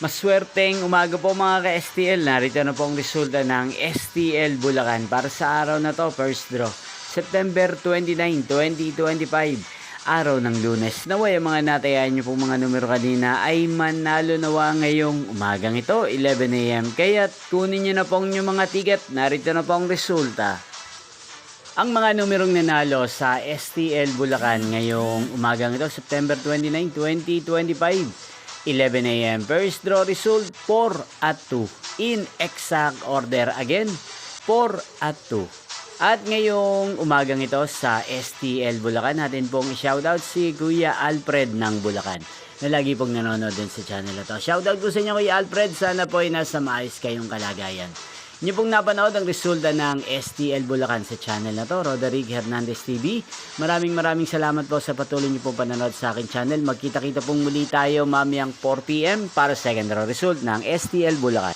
Maswerteng umaga po mga ka-STL. Narito na po ang resulta ng STL Bulacan para sa araw na to, first draw. September 29, 2025, araw ng Lunes. Naway ang mga natayaan nyo pong mga numero kanina ay manalo nawa ngayong umagang ito, 11 AM. Kaya kunin nyo na pong yung mga ticket. Narito na po ang resulta. Ang mga numerong nanalo sa STL Bulacan ngayong umagang ito, September 29, 2025. 11 AM. First draw result, 4 at 2. In exact order again, 4 at 2. At ngayong umagang ito sa STL Bulacan, natin pong i-shoutout si Kuya Alfred ng Bulacan na lagi pong nanonood din sa channel na to. Shoutout po sa inyo Kuya Alfred, sana po ay nasa maayos kayong kalagayan. Inyo pong napanood ang resulta ng STL Bulacan sa channel na to, Roderick Hernandez TV. Maraming salamat po sa patuloy niyo pong panonood sa akin channel. Magkita-kita pong muli tayo mamayang 4 PM para sa second row result ng STL Bulacan.